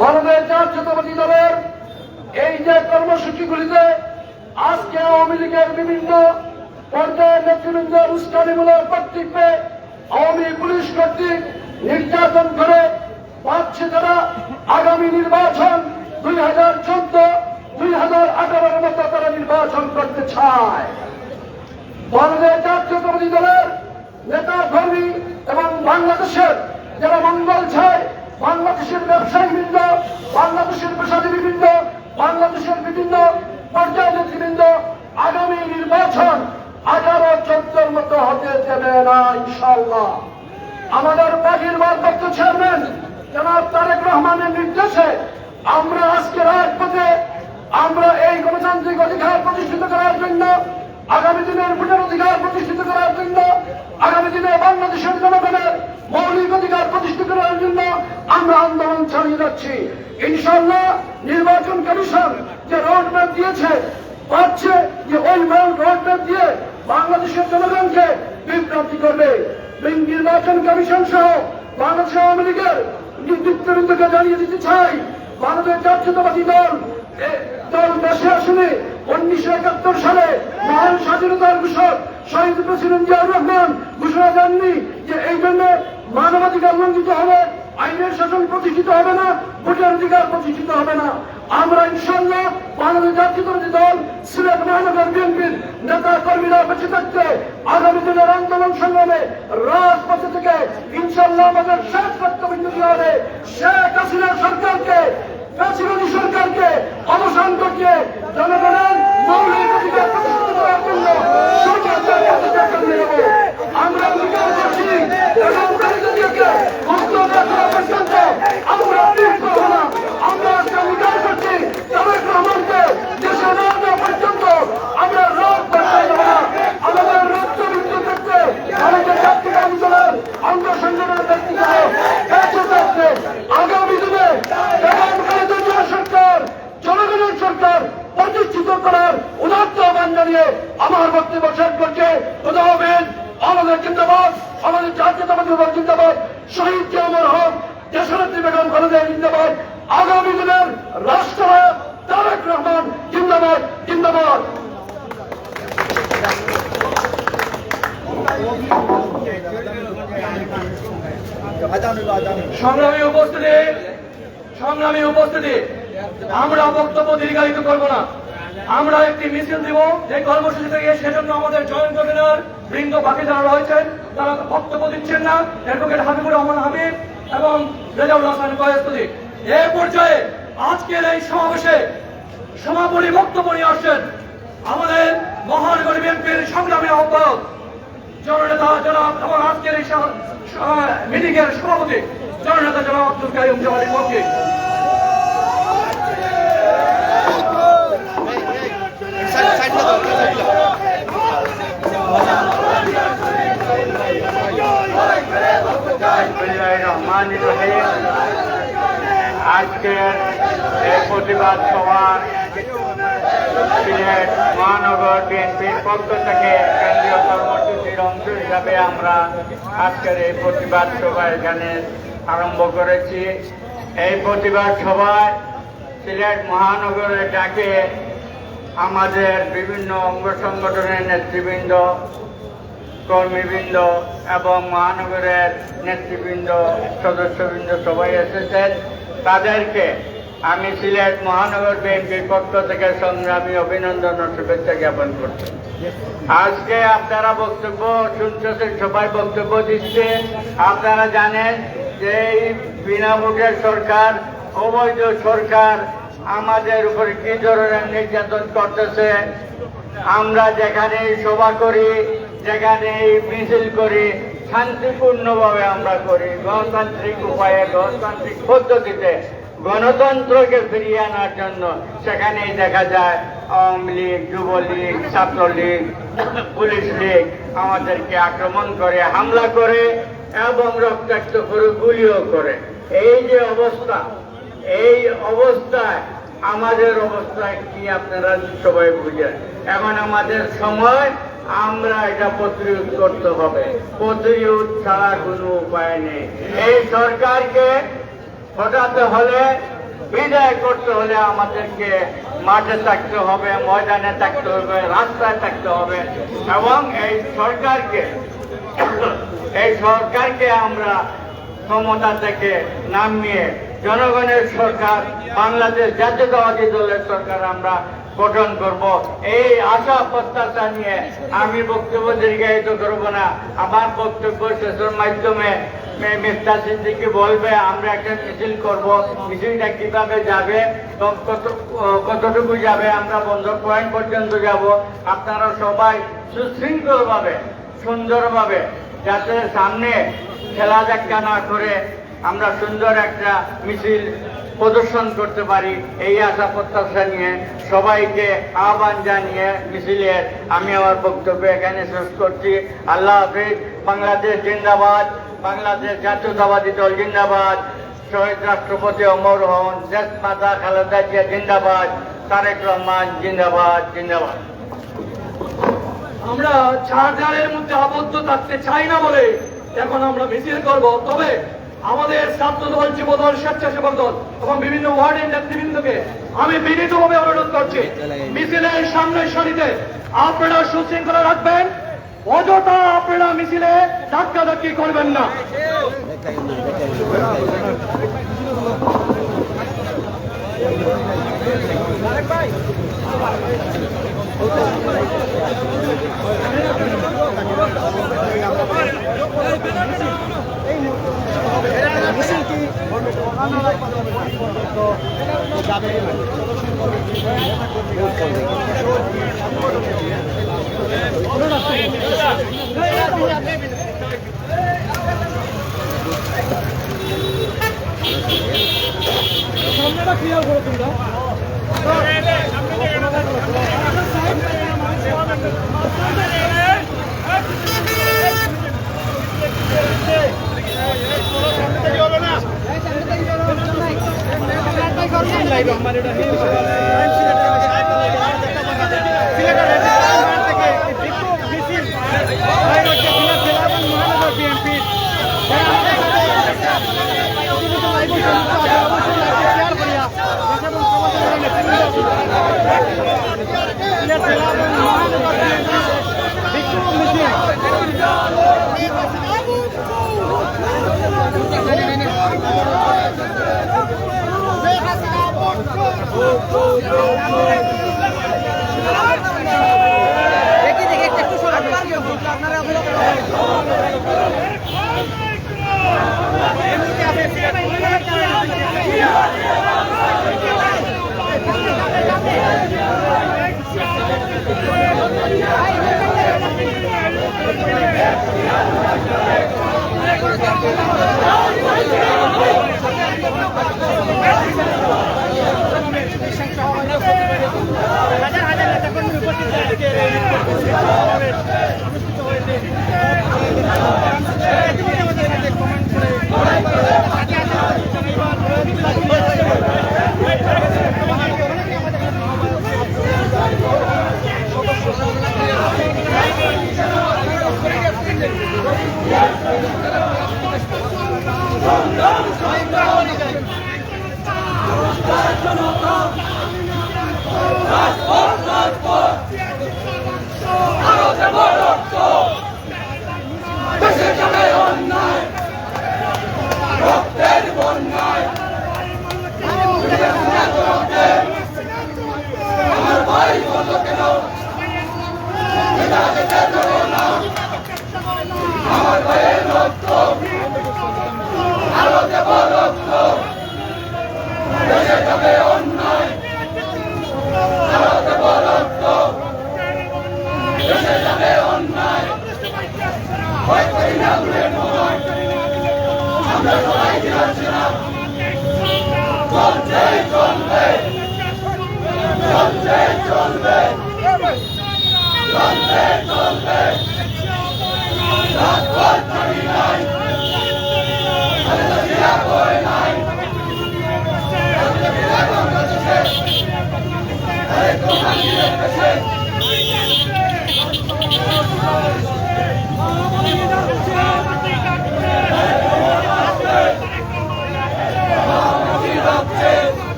বাংলাদেশ জাতীয়তাবাদী দলের এই যে কর্মসূচিগুলিতে আজকে আওয়ামী লীগের বিভিন্ন পর্যায়ের নেতৃবৃন্দের উস্কানিমূলক বক্তব্যে আওয়ামী পুলিশ কর্তৃক নির্যাতন করে পাচ্ছে তারা আগামী নির্বাচন 2014, 2018-এর মতো তারা নির্বাচন করতে চায়। বাংলাদেশ জাতীয়তাবাদী দলের নেতা কর্মী এবং বাংলাদেশের যারা মঙ্গল চায়, বাংলাদেশের ব্যবসায়ীবৃন্দ, বাংলাদেশের পেশাজীবীবৃন্দ, বাংলাদেশের বিভিন্ন পর্যায়ের নেতৃবৃন্দ আগামী নির্বাচন 18-14-এর মতো হতে দেবে না ইনশাআল্লাহ। আমাদের পার্টির ভারপ্রাপ্ত চেয়ারম্যান জনাব তারেক রহমানের নির্দেশে আমরা আজকে রাজপথে আমরা এই গণতান্ত্রিক অধিকার প্রতিষ্ঠিত করার জন্য, আগামী দিনের ভোটের অধিকার প্রতিষ্ঠিত করার জন্য, আগামী দিনে বাংলাদেশের জনগণের মৌলিক অধিকার প্রতিষ্ঠিত করার জন্য আমরা আন্দোলন চালিয়ে যাচ্ছি। ইনশাআল্লাহ নির্বাচন কমিশন যে রোডম্যাপ দিয়েছে, পাচ্ছে যে ওই রোডম্যাপ দিয়ে বাংলাদেশের জনগণকে বিভ্রান্তি করবে। নির্বাচন কমিশন সহ বাংলাদেশ আওয়ামী লীগের নেতৃবৃন্দকে জানিয়ে দিতে চাই, বাংলাদেশ জাতীয়তাবাদী দল 10 আসনে 1971 সালে মহান স্বাধীনতার ঘোষক শহীদ প্রেসিডেন্ট জিয়াউর রহমান ঘোষণা দেননি যে এই জন্য মানবাধিকার লঙ্ঘিত হবে, আইনের শাসন প্রতিষ্ঠিত হবে না, ভোটের অধিকার প্রতিষ্ঠিত হবে না। আমরা ইনশাল্লাহ বাংলাদেশ জাতীয়তাবাদী দল সিলেট মহানগর বিএনপির নেতা কর্মীরা বেঁচে থাকতে আগামী দিনের আন্দোলন সংগ্রামে রাজপথে থেকে ইনশাল্লাহ আমাদের শেষ বক্তব্য হবে শেখ হাসিনা সরকারকে, ফ্যাসিবাদী সরকারকে অবসান ঘটিয়ে জনগণের মৌলিক অধিকার প্রতিষ্ঠিত করার জন্য সরকার আমরা অঙ্গীকার করছি এবং প্রেসিডেন্টকে মুক্ত না করা পর্যন্ত আমরা নির্ভর না। আমরা অঙ্গীকার করছি তারেক রহমানকে দেশে না দেওয়া পর্যন্ত আমরা রোধ করতে দেব না। আমাদের রক্ত মৃত্যু করতে আমাদের জাতীয় আন্দোলন অঙ্গ সংগঠনের ব্যক্তিগত বেঁচে থাকতে আগামী দিনে সরকার জনগণের সরকার প্রতিষ্ঠিত করার উদাত্ত আহ্বান জানিয়ে আমার বক্তব্য শেষ করছে। খোদা হাফেজ। আমাদের জিন্দাবাদ, আমাদের জাতীয়তাবাদী দল জিন্দাবাদ, শহীদ জিয়াউর হক, দেশনেত্রী বেগম খালেদা জিন্দাবাদ, আগামী দিনের রাষ্ট্রনায়ক তারেক রহমান জিন্দাবাদ জিন্দাবাদ। সংগ্রামী উপস্থিতি, আমরা বক্তব্য দীর্ঘায়িত করব না। আমরা একটি মিছিল দিব যে কর্মসূচি থেকে, সেজন্য আমাদের জয়েন্ট কনভেনর বৃন্দ বাকি যারা রয়েছেন তারা বক্তব্য দিচ্ছেন না, অ্যাডভোকেট হাবিবুর রহমান হাবিব এবং রেজাউল হাসান কয়েস্তুতি। এই পর্যায়ে আজকের এই সমাবেশে সমাপনী বক্তব্য নিয়ে আসছেন আমাদের মহানগর বিএনপির সংগ্রামী আহ্বায়ক জননেতা জনাব এবং আজকের এই মিটিং এর সভাপতি জননেতা জনাব আব্দুল কাইয়ুম জামালের পক্ষে আজকের এই প্রতিবাদ সভা সিলেট মহানগর বিএনপির পক্ষ থেকে কেন্দ্রীয় কর্মসূচির অংশ হিসাবে আমরা আজকের এই প্রতিবাদ সভা এখানে আরম্ভ করেছি। এই প্রতিবাদ সভায় সিলেট মহানগরের ডাকে আমাদের বিভিন্ন অঙ্গ সংগঠনের নেতৃবৃন্দ, কর্মীবৃন্দ এবং মহানগরের নেতৃবৃন্দ, সদস্যবৃন্দ সবাই এসেছেন। তাদেরকে আমি সিলেট মহানগর বিএনপির পক্ষ থেকে সংগ্রামী অভিনন্দন ও শুভেচ্ছা জ্ঞাপন করছি। আজকে আপনারা বক্তব্য শুনছেন, সবাই বক্তব্য দিচ্ছে। আপনারা জানেন যে এই বিনা ভোটের সরকার, অবৈধ সরকার আমাদের উপর কি ধরনের নির্যাতন করতেছে। আমরা যেখানে সভা করি, যেখানে মিছিল করি, শান্তিপূর্ণভাবে আমরা করি, গণতান্ত্রিক উপায়ে, গণতান্ত্রিক পদ্ধতিতে গণতন্ত্রকে ফিরিয়ে আনার জন্য। সেখানেই দেখা যায় আওয়ামী লীগ, যুবলীগ, ছাত্রলীগ, পুলিশ লীগ আমাদেরকে আক্রমণ করে, হামলা করে এবং রক্তাক্ত করে গুলিও করে। এই যে অবস্থা, এই অবস্থায় আমাদের অবস্থায় কি আপনারা সবাই বুঝেন। এখন আমাদের সময়, আমরা এটা প্রতিরোধ করতে হবে। প্রতিরোধ ছাড়া কোনো উপায় নেই। এই সরকারকে হটাতে হলে, বিদায় করতে হলে আমাদেরকে মাঠে থাকতে হবে, ময়দানে থাকতে হবে, রাস্তায় থাকতে হবে এবং এই সরকারকে আমরা ক্ষমতা থেকে নামিয়ে জনগণের সরকার, বাংলাদেশ জাতীয়তাবাদী দলের সরকার আমরা গঠন করব। এই আশা প্রত্যাশা নিয়ে আমি বক্তব্য দীর্ঘায়িত করব না। আমার বক্তব্য শেষের মাধ্যমে মিস্টার সিদ্দিকী বলবে আমরা একটা মিছিল করব। মিছিলটা কিভাবে যাবে, কতটুকু যাবে, আমরা বন্ধ পয়েন্ট পর্যন্ত যাব। আপনারা সবাই সুশৃঙ্খলভাবে, সুন্দরভাবে, যাতে সামনে খেলা দেখা না করে আমরা সুন্দর একটা মিছিল প্রদর্শন করতে পারি, এই আশা প্রত্যাশা নিয়ে সবাইকে আহ্বান জানিয়ে মিছিলের আমি আমার বক্তব্য এখানে শেষ করছি। আল্লাহ হাফিজ। বাংলাদেশ জিন্দাবাদ, বাংলাদেশ জাতীয়তাবাদী দল জিন্দাবাদ, শহীদ রাষ্ট্রপতি অমর হন, দেশ মাতা খালেদা জিয়া জিন্দাবাদ, তারেক রহমান জিন্দাবাদ জিন্দাবাদ। আমরা চার দেয়ালের মধ্যে আবদ্ধ থাকতে চাই না বলে এখন আমরা মিছিল করব। তবে আমাদের ছাত্রদল যুবদল স্বেচ্ছাসেবক দল এবং বিভিন্ন ওয়ার্ডের নেতৃবৃন্দকে আমি বিনীতভাবে অনুরোধ করছি, মিছিলের সামনের সারিতে আপনারা সুশৃঙ্খলা রাখবেন, অযথা আপনারা মিছিলে ধাক্কাধাক্কি করবেন না।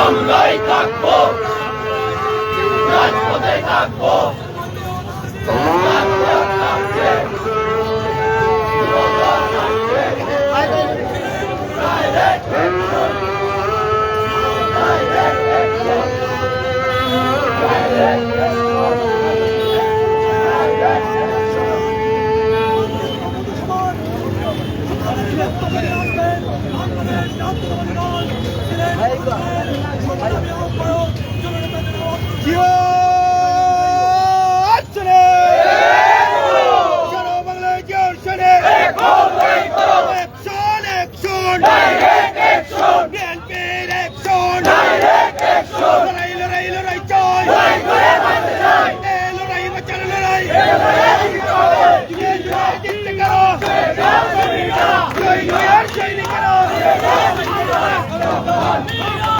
আমরাই থাকবো, রাজপথে থাকবো।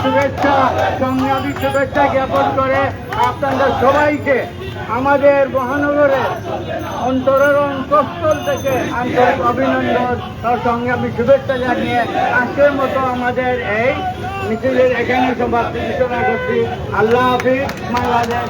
শুভেচ্ছা, সংগ্রামী শুভেচ্ছা জ্ঞাপন করে আপনাদের সবাইকে আমাদের মহানগরের অন্তরের অন্তঃস্থল থেকে আন্তরিক অভিনন্দন ও সংগ্রামী শুভেচ্ছা জানিয়ে আজকের মতো আমাদের এই মিছিলের এখানে সমাপ্তি ঘোষণা করছি। আল্লাহ হাফিজ। বাংলাদেশ।